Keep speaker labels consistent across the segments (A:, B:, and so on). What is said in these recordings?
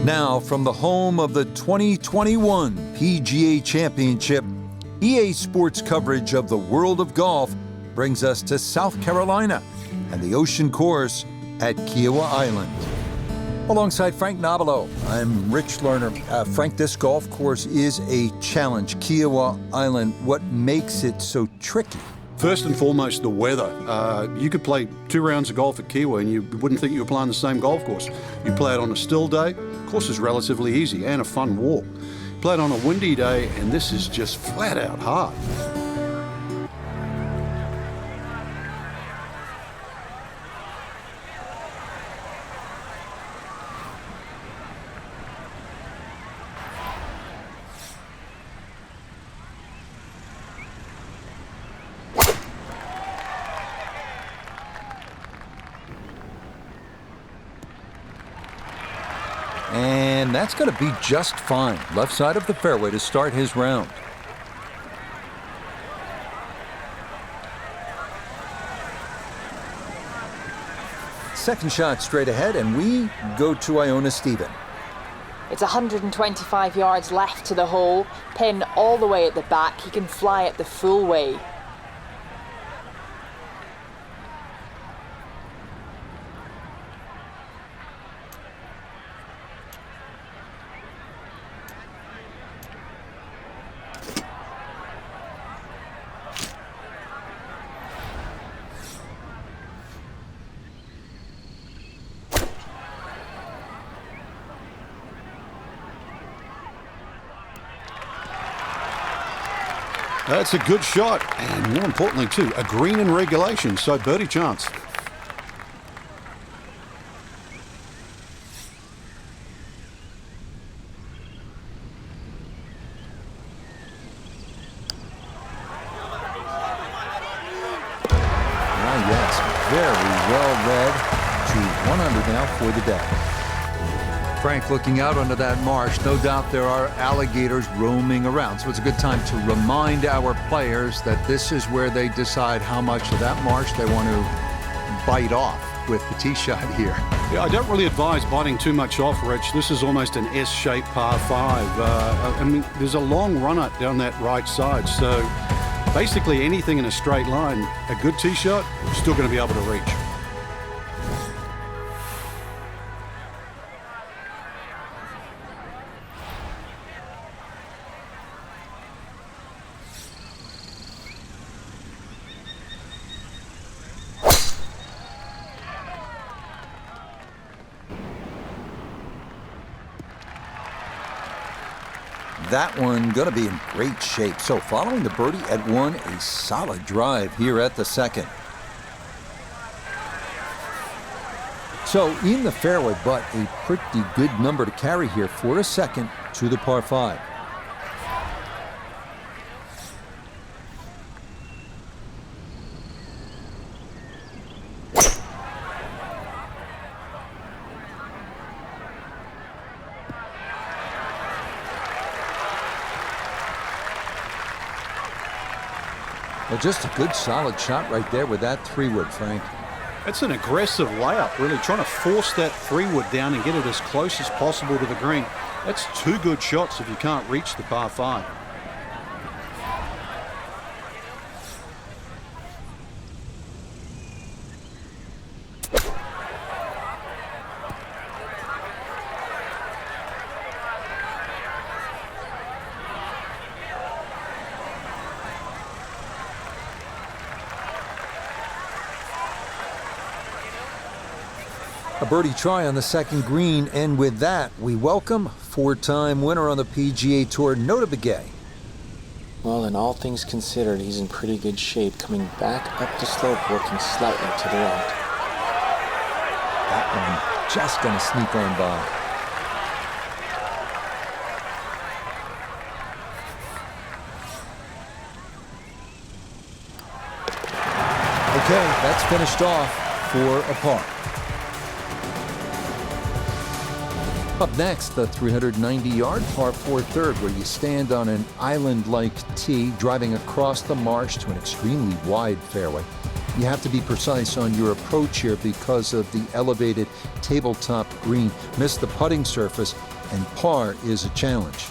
A: Now, from the home of the 2021 PGA Championship, EA Sports coverage of the world of golf brings us to South Carolina and the ocean course at Kiawah Island. Alongside Frank Nobilo, I'm Rich Lerner. Frank, this golf course is a challenge. Kiawah Island, what makes it so tricky?
B: First and foremost, the weather. You could play 2 rounds of golf at Kiawah and you wouldn't think you were playing the same golf course. You play it on a still day, the course is relatively easy and a fun walk. Play it on a windy day and this is just flat out hard.
A: And that's going to be just fine. Left side of the fairway to start his round. Second shot straight ahead, and we go to Iona Stephen.
C: It's 125 yards left to the hole, pin all the way at the back. He can fly it the full way.
B: That's a good shot, and more importantly too, a green in regulation, so birdie chance.
A: Yes, very well read. To 100 now for the day. Frank, looking out onto that marsh, no doubt there are alligators roaming around. So it's a good time to remind our players that this is where they decide how much of that marsh they want to bite off with the tee shot here.
B: Yeah, I don't really advise biting too much off, Rich. This is almost an S-shaped par 5. I mean, there's a long run up down that right side. So basically anything in a straight line, a good tee shot, still going to be able to reach.
A: That one going to be in great shape. So following the birdie at 1, a solid drive here at the second. So in the fairway, but a pretty good number to carry here for a second to the par 5. Well, just a good solid shot right there with that 3-wood, Frank.
B: It's an aggressive layup, really trying to force that 3-wood down and get it as close as possible to the green. That's 2 good shots if you can't reach the par 5.
A: A birdie try on the second green, and with that, we welcome 4-time winner on the PGA Tour, it.I.
D: Well, in all things considered, he's in pretty good shape, coming back up the slope, working slightly to the right.
A: That one just going to sneak on by. Okay, that's finished off for a par. Up next, the 390-yard par 4 third, where you stand on an island-like tee, driving across the marsh to an extremely wide fairway. You have to be precise on your approach here because of the elevated tabletop green. Miss the putting surface, and par is a challenge.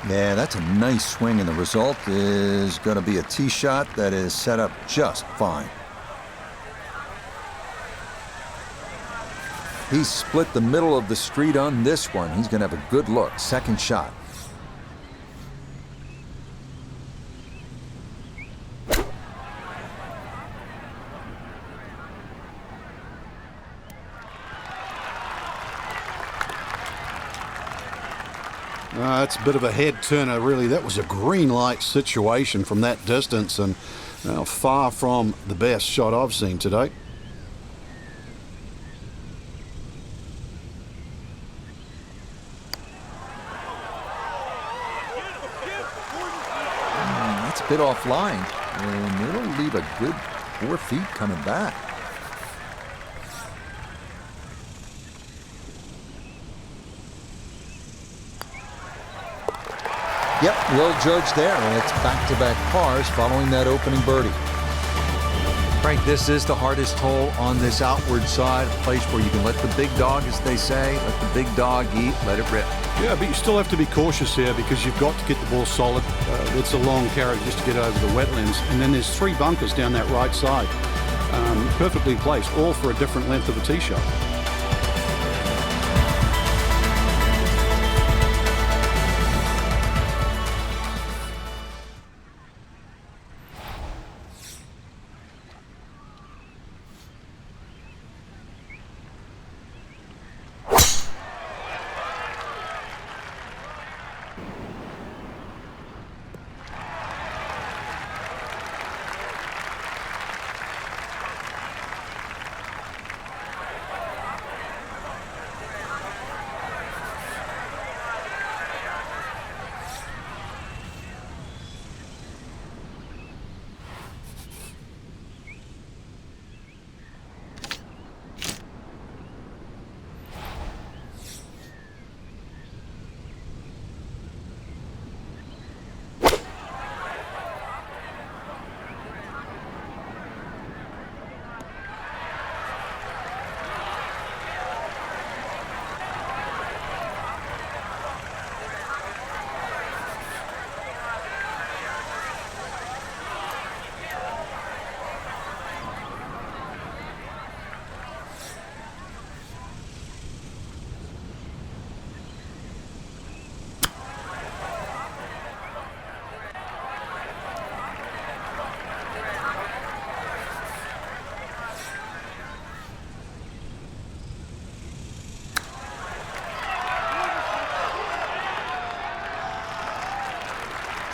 A: Yeah, that's a nice swing, and the result is going to be a tee shot that is set up just fine. He's split the middle of the street on this one. He's going to have a good look. Second shot.
B: That's a bit of a head turner, really. That was a green light situation from that distance, and far from the best shot I've seen today.
A: That's a bit offline, and it'll leave a good 4 feet coming back. Yep, well judged there, and it's back-to-back pars following that opening birdie. Frank, this is the hardest hole on this outward side, a place where you can let the big dog, as they say, let the big dog eat, let it rip.
B: Yeah, but you still have to be cautious here because you've got to get the ball solid. It's a long carry just to get over the wetlands, and then there's 3 bunkers down that right side, perfectly placed, all for a different length of a tee shot.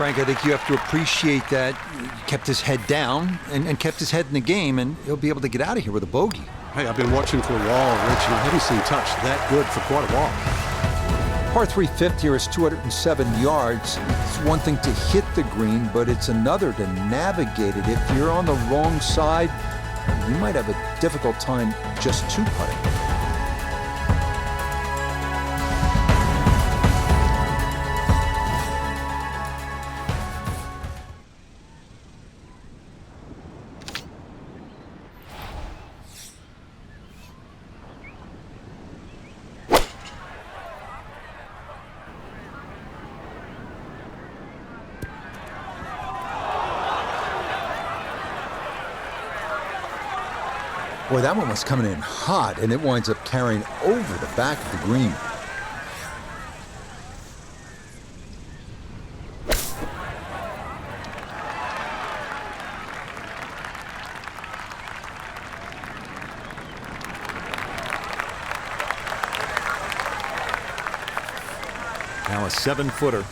A: Frank, I think you have to appreciate that he kept his head down and kept his head in the game, and he'll be able to get out of here with a bogey.
B: Hey, I've been watching for a while, Rich, and I haven't seen touch that good for quite a while.
A: Par 350 here is 207 yards. It's one thing to hit the green, but it's another to navigate it. If you're on the wrong side, you might have a difficult time just two putting. Boy, that one was coming in hot, and it winds up carrying over the back of the green. Now a 7-footer.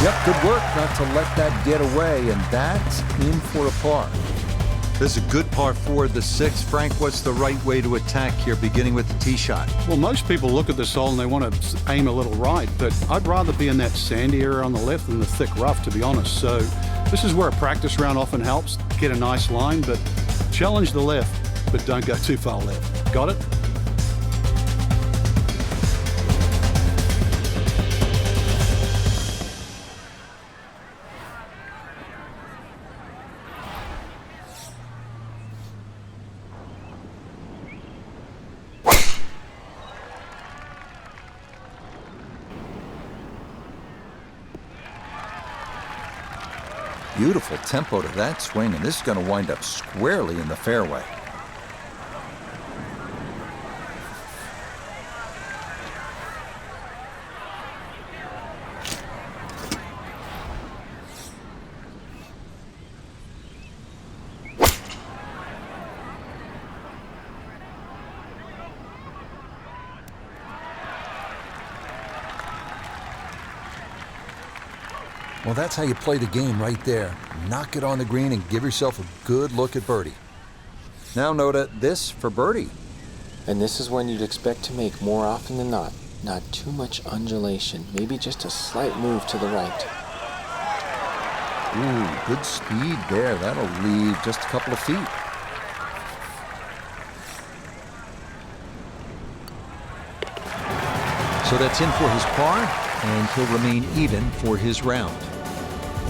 A: Yep, good work not to let that get away, and that's in for a par. This is a good par 4, the 6th. Frank, what's the right way to attack here, beginning with the tee shot?
B: Well, most people look at this hole and they want to aim a little right, but I'd rather be in that sandy area on the left than the thick rough, to be honest. So this is where a practice round often helps get a nice line, but challenge the left, but don't go too far left. Got it?
A: Beautiful tempo to that swing, and this is going to wind up squarely in the fairway. Well, that's how you play the game right there. Knock it on the green and give yourself a good look at birdie. Now Noda, this for birdie.
D: And this is one you'd expect to make more often than not. Not too much undulation, maybe just a slight move to the right.
A: Ooh, good speed there. That'll leave just a couple of feet. So that's in for his par, and he'll remain even for his round.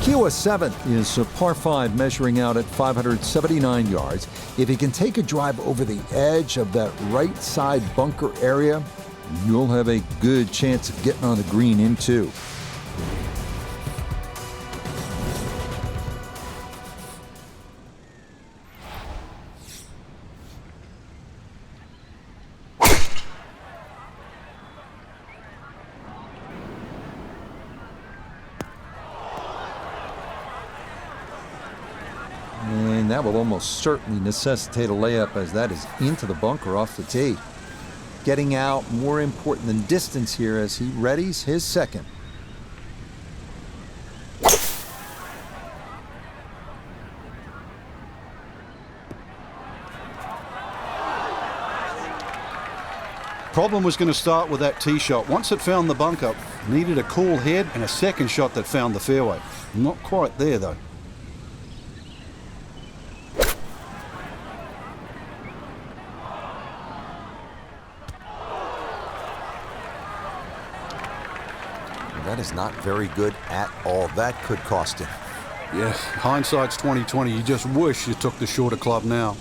A: Kiowa 7 is a par 5 measuring out at 579 yards. If he can take a drive over the edge of that right side bunker area, you'll have a good chance of getting on the green in 2. And that will almost certainly necessitate a layup, as that is into the bunker off the tee. Getting out more important than distance here as he readies his second.
B: Problem was going to start with that tee shot. Once it found the bunker, needed a cool head and a second shot that found the fairway. Not quite there though.
A: That is not very good at all. That could cost him.
B: Yes, hindsight's 20/20. You just wish you took the shorter club now.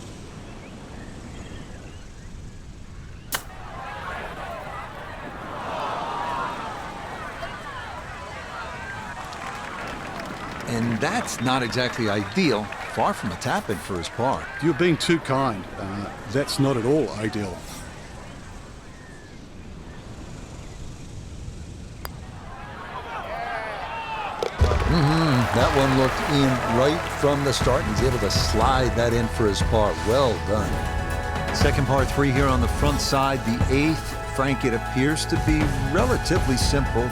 A: And that's not exactly ideal. Far from a tap-in for his par.
B: You're being too kind. That's not at all ideal.
A: That one looked in right from the start, and he's able to slide that in for his par. Well done. Second par 3 here on the front side, the 8th. Frank, it appears to be relatively simple,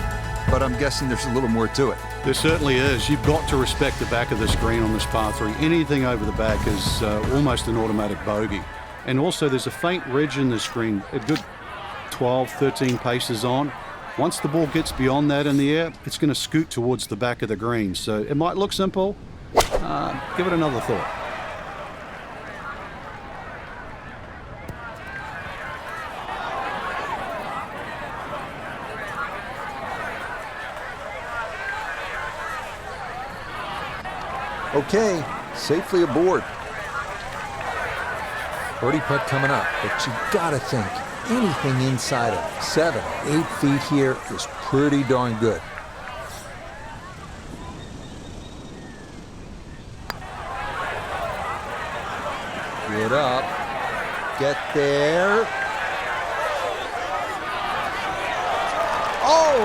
A: but I'm guessing there's a little more to it.
B: There certainly is. You've got to respect the back of the screen on this par 3. Anything over the back is almost an automatic bogey. And also there's a faint ridge in the screen, a good 12, 13 paces on. Once the ball gets beyond that in the air, it's going to scoot towards the back of the green. So it might look simple. Give it another thought.
A: Okay, safely aboard. Birdie putt coming up, but you gotta think anything inside of 7, 8 feet here is pretty darn good. Get up, get there. Oh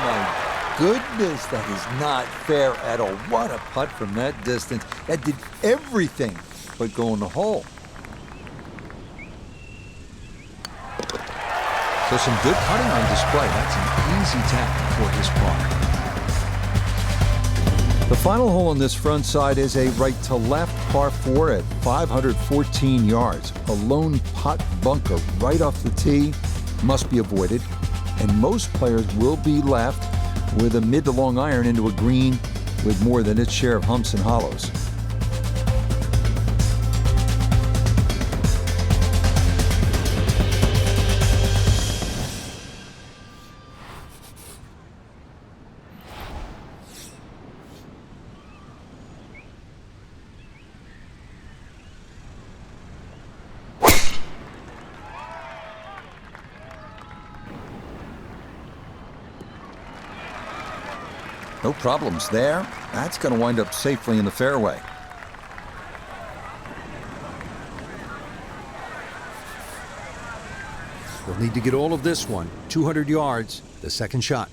A: my goodness, that is not fair at all. What a putt from that distance. That did everything but go in the hole. So some good putting on display. That's an easy tap for his par. The final hole on this front side is a right-to-left par 4 at 514 yards. A lone pot bunker right off the tee must be avoided, and most players will be left with a mid to long iron into a green with more than its share of humps and hollows. No problems there. That's going to wind up safely in the fairway.
E: We'll need to get all of this one. 200 yards, the second shot.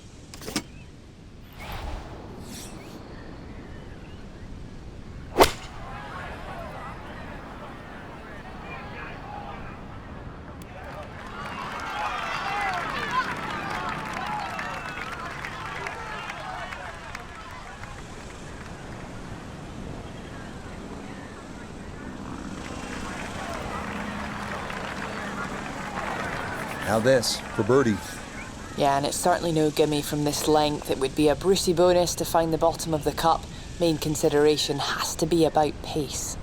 A: Now this for birdie.
C: Yeah, and it's certainly no gimme from this length. It would be a Brucey bonus to find the bottom of the cup. Main consideration has to be about pace.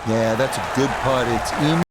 A: Yeah, that's a good putt. It's in.